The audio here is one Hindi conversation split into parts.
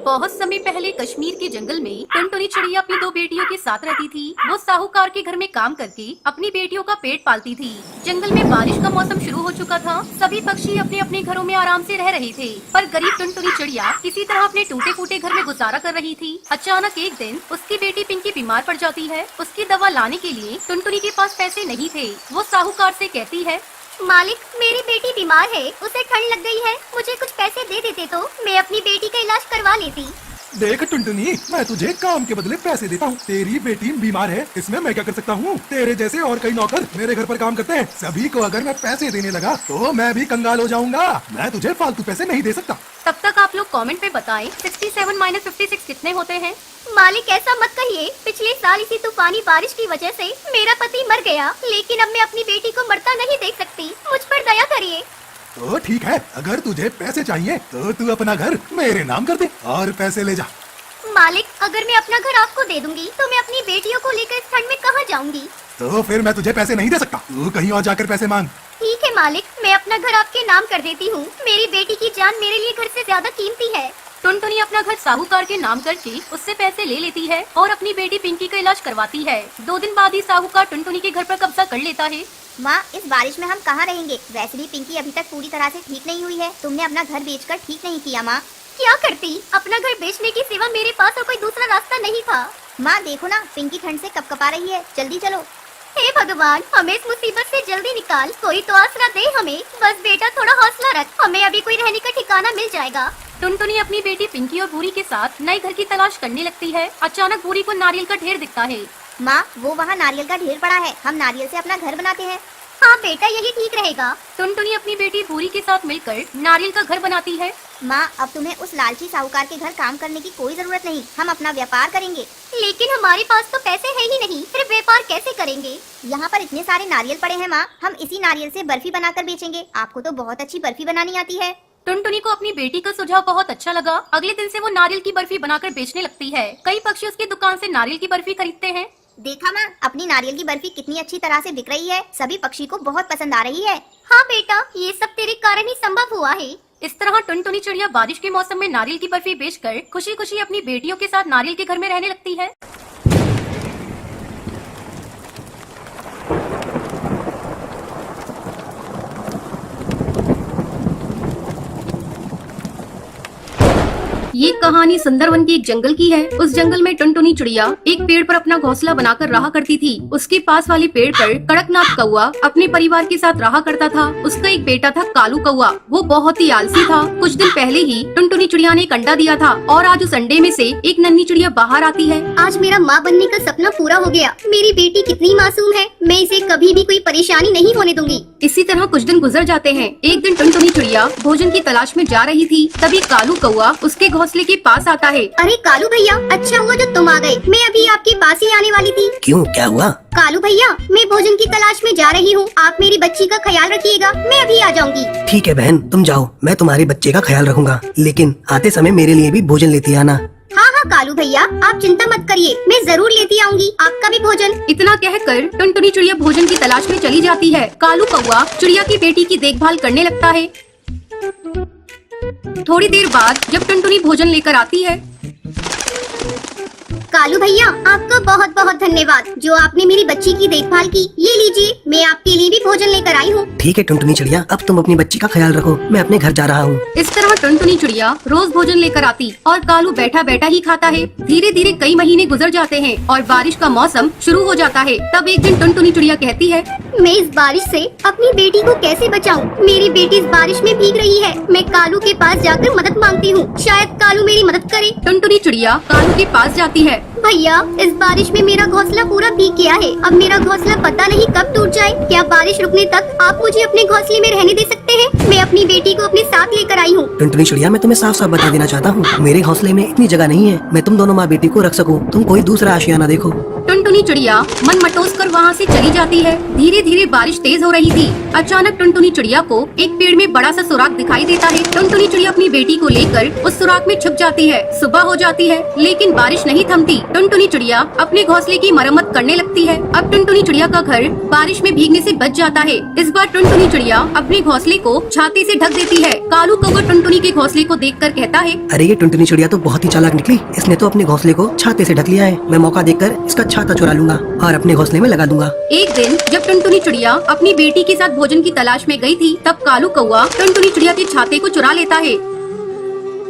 बहुत समय पहले कश्मीर के जंगल में टुनटुनी चिड़िया अपनी दो बेटियों के साथ रहती थी। वो साहूकार के घर में काम करके अपनी बेटियों का पेट पालती थी। जंगल में बारिश का मौसम शुरू हो चुका था। सभी पक्षी अपने अपने घरों में आराम से रह रहे थे, पर गरीब टुनटुनी चिड़िया किसी तरह अपने टूटे फूटे घर में गुजारा कर रही थी। अचानक एक दिन उसकी बेटी पिंकी बीमार पड़ जाती है। उसकी दवा लाने के लिए टुनटुनी के पास पैसे नहीं थे। वो साहूकार से कहती है, मालिक, मेरी बेटी बीमार है, उसे ठंड लग गई है, मुझे कुछ पैसे दे देते तो मैं अपनी बेटी का इलाज करवा लेती। देख टुनटुनी, मैं तुझे काम के बदले पैसे देता हूँ। तेरी बेटी बीमार है, इसमें मैं क्या कर सकता हूँ? तेरे जैसे और कई नौकर मेरे घर पर काम करते हैं। सभी को अगर मैं पैसे देने लगा तो मैं भी कंगाल हो जाऊंगा। मैं तुझे फालतू पैसे नहीं दे सकता। तब तक आप लोग कमेंट में बताएं 67 - 56 कितने होते हैं। मालिक, ऐसा मत कहिए। पिछले साल इसी तूफानी बारिश की वजह से मेरा पति मर गया, लेकिन अब मैं अपनी बेटी को मरता नहीं देख सकती। मुझ पर दया करिए। तो ठीक है, अगर तुझे पैसे चाहिए तो तू अपना घर मेरे नाम कर दे और पैसे ले जा। मालिक, अगर मैं अपना घर आपको दे दूंगी तो मैं अपनी बेटियों को लेकर इस ठंड में कहाँ जाऊंगी? तो फिर मैं तुझे पैसे नहीं दे सकता। तू कहीं और जाकर पैसे मांग। ठीक है मालिक, मैं अपना घर आपके नाम कर देती हूँ। मेरी बेटी की जान मेरे लिए घर से ज्यादा कीमती है। टुनटुनी अपना घर साहूकार के नाम करके उससे पैसे ले लेती है और अपनी बेटी पिंकी का इलाज करवाती है। 2 दिन बाद ही साहूकार टुनटुनी के घर पर कब्जा कर लेता है। माँ, इस बारिश में हम कहाँ रहेंगे? वैसे भी पिंकी अभी तक पूरी तरह से ठीक नहीं हुई है। तुमने अपना घर बेचकर ठीक नहीं किया माँ। क्या करती? अपना घर बेचने के सिवा मेरे पास और कोई दूसरा रास्ता नहीं था। माँ देखो ना, पिंकी ठंड से कपकपा रही है। जल्दी चलो। हे भगवान, हमें इस मुसीबत से जल्दी निकाल। कोई तो आसरा दे हमें। बस बेटा, थोड़ा हौसला रख, हमें अभी कोई रहने का ठिकाना मिल जाएगा। टुनटुनी अपनी बेटी पिंकी और भूरी के साथ नए घर की तलाश करने लगती है। अचानक भूरी को नारियल का ढेर दिखता है। माँ, वो वहाँ नारियल का ढेर पड़ा है, हम नारियल से अपना घर बनाते हैं। हाँ बेटा, यही ठीक रहेगा। टुनटुनी अपनी बेटी भूरी के साथ मिलकर नारियल का घर बनाती है। माँ, अब तुम्हें उस लालची साहूकार के घर काम करने की कोई जरूरत नहीं। हम अपना व्यापार करेंगे। लेकिन हमारे पास तो पैसे है ही नहीं, फिर व्यापार कैसे करेंगे? यहाँ पर इतने सारे नारियल पड़े हैं माँ, हम इसी नारियल से बर्फी बनाकर बेचेंगे। आपको तो बहुत अच्छी बर्फी बनानी आती है। टुनटुनी को अपनी बेटी का सुझाव बहुत अच्छा लगा। अगले दिन से वो नारियल की बर्फी बनाकर बेचने लगती है। कई पक्षी उसकी दुकान से नारियल की बर्फी खरीदते हैं। देखा माँ, अपनी नारियल की बर्फी कितनी अच्छी तरह से बिक रही है। सभी पक्षी को बहुत पसंद आ रही है। हाँ बेटा, ये सब तेरे कारण ही संभव हुआ है। इस तरह टुनटुनी चिड़िया बारिश के मौसम में नारियल की बर्फी बेचकर खुशी खुशी अपनी बेटियों के साथ नारियल के घर में रहने लगती है। ये कहानी सुंदरवन के एक जंगल की है। उस जंगल में टुनटुनी चिड़िया एक पेड़ पर अपना घोंसला बनाकर रहा करती थी। उसके पास वाले पेड़ पर कड़कनाथ कौआ अपने परिवार के साथ रहा करता था। उसका एक बेटा था कालू कौआ। वो बहुत ही आलसी था। कुछ दिन पहले ही टुनटुनी चिड़िया ने एक अंडा दिया था और आज उस अंडे में से एक नन्ही चिड़िया बाहर आती है। आज मेरा माँ बनने का सपना पूरा हो गया। मेरी बेटी कितनी मासूम है, मैं इसे कभी भी कोई परेशानी नहीं होने दूंगी। इसी तरह कुछ दिन गुजर जाते हैं। एक दिन टुनटुनी चिड़िया भोजन की तलाश में जा रही थी। तभी कालू कौआ उसके घोंसले के पास आता है। अरे कालू भैया, अच्छा हुआ जो तुम आ गए। मैं अभी आपके पास ही आने वाली थी। क्यों, क्या हुआ? कालू भैया, मैं भोजन की तलाश में जा रही हूँ। आप मेरी बच्ची का ख्याल रखिएगा, मैं अभी आ जाऊंगी। ठीक है बहन, तुम जाओ, मैं तुम्हारे बच्चे का ख्याल रखूंगा, लेकिन आते समय मेरे लिए भी भोजन लेती आना। हाँ हाँ कालू भैया, आप चिंता मत करिए, मैं जरूर लेती आऊंगी आपका भी भोजन। इतना कहकर टुनटुनी चिड़िया भोजन की तलाश में चली जाती है। कालू कौआ चिड़िया की बेटी की देखभाल करने लगता है। थोड़ी देर बाद जब टुनटुनी भोजन लेकर आती है। कालू भैया, आपका बहुत बहुत धन्यवाद जो आपने मेरी बच्ची की देखभाल की। ये लीजिए, मैं आपके लिए भी भोजन लेकर आई हूँ। ठीक है टुनटुनी चिड़िया, अब तुम अपनी बच्ची का ख्याल रखो, मैं अपने घर जा रहा हूँ। इस तरह टुनटुनी चिड़िया रोज भोजन लेकर आती और कालू बैठा बैठा ही खाता है। धीरे धीरे कई महीने गुजर जाते हैं और बारिश का मौसम शुरू हो जाता है। तब एक दिन टुनटुनी चिड़िया कहती है, मैं इस बारिश से अपनी बेटी को कैसे बचाऊं? मेरी बेटी इस बारिश में भीग रही है। मैं कालू के पास जाकर मदद मांगती हूँ, शायद कालू मेरी मदद करे। टुनटुनी चिड़िया कालू के पास जाती है। भैया, इस बारिश में मेरा घोंसला पूरा भीग गया है। अब मेरा घोंसला पता नहीं कब टूट जाए। क्या बारिश रुकने तक आप मुझे अपने घोंसले में रहने दे सकते हैं? मैं अपनी बेटी को अपने साथ लेकर आई हूँ। टुनटुनी चिड़िया, मैं तुम्हें साफ साफ बता देना चाहता हूँ, मेरे घोंसले में इतनी जगह नहीं है मैं तुम दोनों माँ बेटी को रख सकूँ। तुम कोई दूसरा आशियाना देखो। टुनटुनी चिड़िया मन मटोस कर वहाँ से चली जाती है। धीरे धीरे बारिश तेज हो रही थी। अचानक टुनटुनी चिड़िया को एक पेड़ में बड़ा सा सुराख दिखाई देता है। टुनटुनी चिड़िया अपनी बेटी को लेकर उस सुराख में छुप जाती है। सुबह हो जाती है लेकिन बारिश नहीं थमती। टुनटुनी चिड़िया अपने घोंसले की मरम्मत करने लगती है। अब टुनटुनी चिड़िया का घर बारिश में भीगने से बच जाता है। इस बार टुनटुनी चिड़िया अपने घोंसले को छाता छाते से ढक देती है। कालू कौवा टुनटुनी के घोंसले को देखकर कहता है, अरे ये टुनटुनी चिड़िया तो बहुत ही चालाक निकली। इसने तो अपने घोंसले को छाते से ढक लिया है। मैं मौका देखकर इसका छाता चुरा लूंगा और अपने घोंसले में लगा दूंगा। एक दिन जब टुनटुनी चिड़िया अपनी बेटी के साथ भोजन की तलाश में गई थी, तब कालू कौवा टुनटुनी चिड़िया के छाते को चुरा लेता है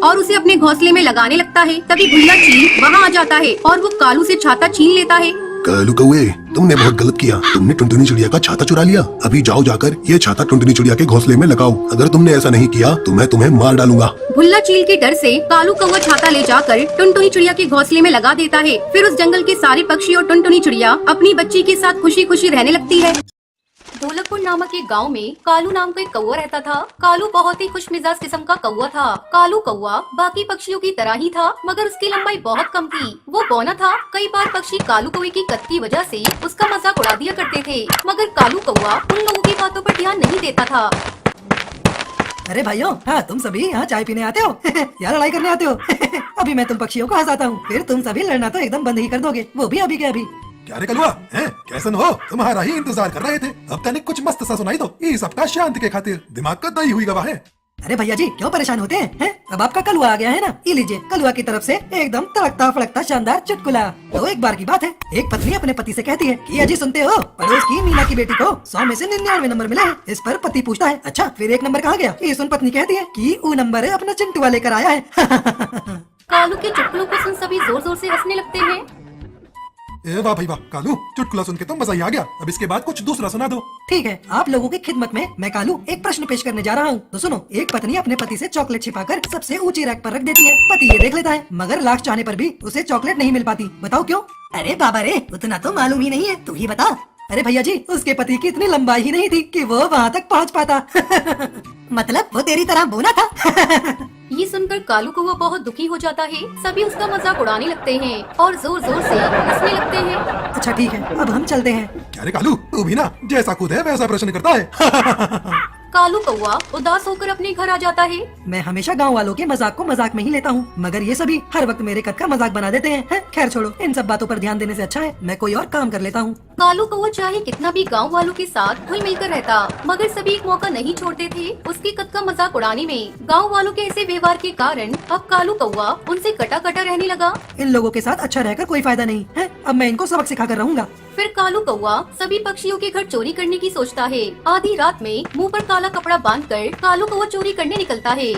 और उसे अपने घोंसले में लगाने लगता है। तभी भुल्ला चील वहाँ आ जाता है और वो कालू से छाता छीन लेता है। कालू कौवे, तुमने बहुत गलत किया। तुमने टुनटुनी चिड़िया का छाता चुरा लिया। अभी जाओ जाकर ये छाता टुनटुनी चिड़िया के घोंसले में लगाओ। अगर तुमने ऐसा नहीं किया तो मैं तुम्हें मार डालूंगा। भुल्ला चील के डर से कालू कौवा छाता ले जाकर टुनटुनी चिड़िया के घोंसले में लगा देता है। फिर उस जंगल के सारे पक्षी और टुनटुनी चिड़िया अपनी बच्ची के साथ खुशी खुशी रहने लगती है। ढोलकपुर नामक एक गांव में कालू नाम का एक कौवा रहता था। कालू बहुत ही खुशमिजाज किस्म का कौवा था। कालू कौवा बाकी पक्षियों की तरह ही था, मगर उसकी लंबाई बहुत कम थी। वो बौना था। कई बार पक्षी कालू कौवे की कद की वजह से उसका मजाक उड़ा दिया करते थे, मगर कालू कौवा उन लोगों की बातों पर ध्यान नहीं देता था। अरे भाइयों, हाँ तुम सभी यहाँ चाय पीने आते हो या लड़ाई करने आते हो अभी मैं तुम पक्षियों को हंसाता हूँ, फिर तुम सभी लड़ना तो एकदम बंद ही कर दोगे, वो भी अभी के अभी। क्या रे कलुआ, हैं? कैसन हो? तुम्हारा ही इंतजार कर रहे थे। अब तनिक कुछ मस्त सा सुनाई दो। ये सबका शांति के खातिर दिमाग का दही हुई गवाह है। अरे भैया जी क्यों परेशान होते हैं? अब आपका कलुआ आ गया है ना, ये लीजिए कलुआ की तरफ से एकदम तड़कता फड़कता शानदार चुटकुला। तो एक बार की बात है, एक पत्नी अपने पति से कहती है कि अजी सुनते हो, पड़ोस की मीना की बेटी को 100 में से 99 नंबर मिले हैं। इस पर पति पूछता है, अच्छा फिर एक नंबर कहाँ गया? ये सुन पत्नी कहती है कि वो नंबर अपना चिंटुआ लेकर आया है कालू के चुटकुलों को सुन सभी जोर जोर से हंसने लगते हैं। ए वाह भाई वाह, कालू चुटकुला सुन के तो मजा ही आ गया। अब इसके बाद कुछ दूसरा सुना दो। ठीक है, आप लोगों की खिदमत में मैं कालू एक प्रश्न पेश करने जा रहा हूँ। तो सुनो, एक पत्नी अपने पति से चॉकलेट छिपाकर सबसे ऊंची रैक पर रख देती है। पति ये देख लेता है, मगर लास्ट चाहने पर भी उसे चॉकलेट नहीं मिल पाती। बताओ क्यों? अरे बाबा रे, उतना तो मालूम ही नहीं है, तू ही बता। अरे भैया जी, उसके पति की इतनी लंबाई ही नहीं थी कि वो वहाँ तक पहुँच पाता मतलब वो तेरी तरह बोना था ये सुनकर कालू कौवा बहुत दुखी हो जाता है। सभी उसका मजाक उड़ाने लगते हैं और जोर जोर से हंसने लगते हैं। अच्छा ठीक है, अब हम चलते हैं। क्या रे कालू, तू भी ना जैसा खुद है वैसा प्रश्न करता है कालू कौवा उदास होकर अपने घर आ जाता है। मैं हमेशा गांव वालों के मजाक को मजाक में ही लेता हूँ, मगर ये सभी हर वक्त मेरे कद का मजाक बना देते हैं। खैर छोड़ो, इन सब बातों पर ध्यान देने से अच्छा है मैं कोई और काम कर लेता हूँ। कालू कौवा चाहे कितना भी गांव वालों के साथ घुल मिलकर रहता, मगर सभी एक मौका नहीं छोड़ते थे उसके कद का मजाक उड़ाने में। गांव वालों के ऐसे व्यवहार के कारण अब कालू कौवा उनसे कटा कटा रहने लगा। इन लोगों के साथ अच्छा रहकर कोई फायदा नहीं है, अब मैं इनको सबक सिखा कर रहूंगा। फिर कालू कौवा सभी पक्षियों के घर चोरी करने की सोचता है। आधी रात में मुंह पर काला कपड़ा बांधकर कालू कौवा चोरी करने निकलता है।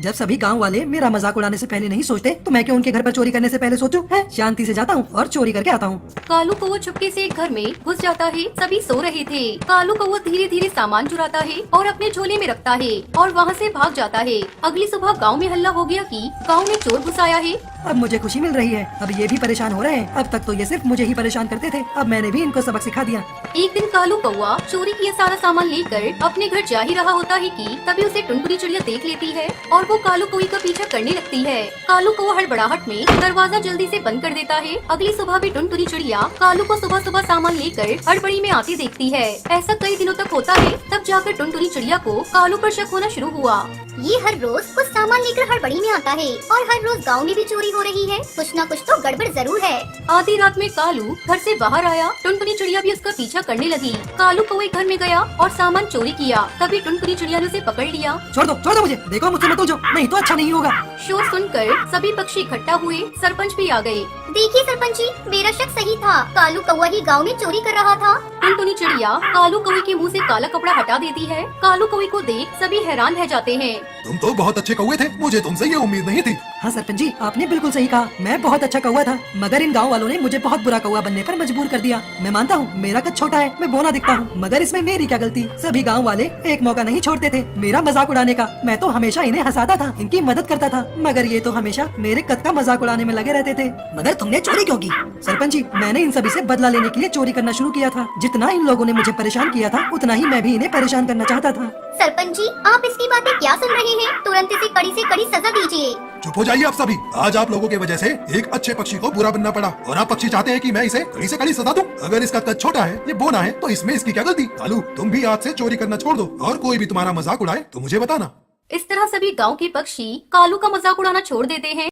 जब सभी गांव वाले मेरा मजाक उड़ाने से पहले नहीं सोचते, तो मैं क्यों उनके घर पर चोरी करने से पहले सोचूं? शांति से जाता हूँ और चोरी करके आता हूँ। कालू कौवा चुपके से एक घर में घुस जाता है। सभी सो रहे थे। कालू कौवा धीरे धीरे सामान चुराता है और अपने झोले में रखता है और वहाँ से भाग जाता है। अगली सुबह गाँव में हल्ला हो गया कि गाँव में चोर घुस आया है। अब मुझे खुशी मिल रही है, अब ये भी परेशान हो रहे हैं। अब तक तो ये सिर्फ मुझे ही परेशान करते थे, अब मैंने भी इनको सबक सिखा दिया। एक दिन कालू कौवा चोरी किया सारा सामान लेकर अपने घर जा ही रहा होता है कि तभी उसे टुनटुनी चिड़िया देख लेती है और वो कालू कौवे का पीछा करने लगती है। कालू कौवा हड़बड़ाहट में दरवाजा जल्दी से बंद कर देता है। अगली सुबह भी टुनटुनी चिड़िया कालू को सुबह सुबह सामान लेकर हड़बड़ी में आती देखती है। ऐसा कई दिनों तक होता है, तब जाकर टुनटुनी चिड़िया को कालू पर शक होना शुरू हुआ। ये हर रोज कुछ सामान लेकर हड़बड़ी में आता है और हर रोज गांव में भी चोरी हो रही है। कुछ न कुछ तो गड़बड़ जरूर है। आधी रात में कालू घर से बाहर आया। टुनटुनी चिड़िया भी उसका पीछा करने लगी। कालू कौवे घर में गया और सामान चोरी किया। तभी टुनटुनी चिड़िया ने उसे पकड़ लिया। छोड़ दो मुझे, देखो मुझसे मत उलझो, नहीं तो अच्छा नहीं होगा। शोर सुनकर सभी पक्षी इकट्ठा हुए। सरपंच भी आ गए। देखिए सरपंच जी, मेरा शक सही था, कालू कौवा ही गांव में चोरी कर रहा था। टुनटुनी चिड़िया कालू कौवे के मुंह से काला कपड़ा हटा देती है। कालू कौवे को देख सभी हैरान रह जाते हैं। तुम तो बहुत अच्छे कौवे थे, मुझे तुमसे ये उम्मीद नहीं थी। हाँ सरपंच जी, आपने बिल्कुल सही कहा, मैं बहुत अच्छा कौवा था, मगर इन गांव वालों ने मुझे बहुत बुरा कौवा बनने पर मजबूर कर दिया। मैं मानता हूँ मेरा कद छोटा है, मैं बोना दिखता हूँ, मगर इसमें मेरी क्या गलती? सभी गांव वाले एक मौका नहीं छोड़ते थे मेरा मजाक उड़ाने का। मैं तो हमेशा इन्हें हंसाता था, इनकी मदद करता था, मगर ये तो हमेशा मेरे कद का मजाक उड़ाने में लगे रहते थे। मगर तुमने चोरी क्यों की? सरपंच जी, मैंने इन सभी से बदला लेने के लिए चोरी करना शुरू किया था। जितना इन लोगों ने मुझे परेशान किया था, उतना ही मैं भी इन्हें परेशान करना चाहता था। सरपंच जी, आप इसकी बातें क्या सुन रहे हैं? तुरंत इसे कड़ी से कड़ी सजा दीजिए। चुप हो जाइए आप सभी। आज आप लोगों के वजह से एक अच्छे पक्षी को बुरा बनना पड़ा और आप पक्षी चाहते हैं कि मैं इसे कड़ी से कड़ी सजा दूं। अगर इसका कद छोटा है, ये बोना है, तो इसमें इसकी क्या गलती? कालू, तुम भी आज से चोरी करना छोड़ दो और कोई भी तुम्हारा मजाक उड़ाए तो मुझे बताना। इस तरह सभी गांव के पक्षी कालू का मजाक उड़ाना छोड़ देते हैं।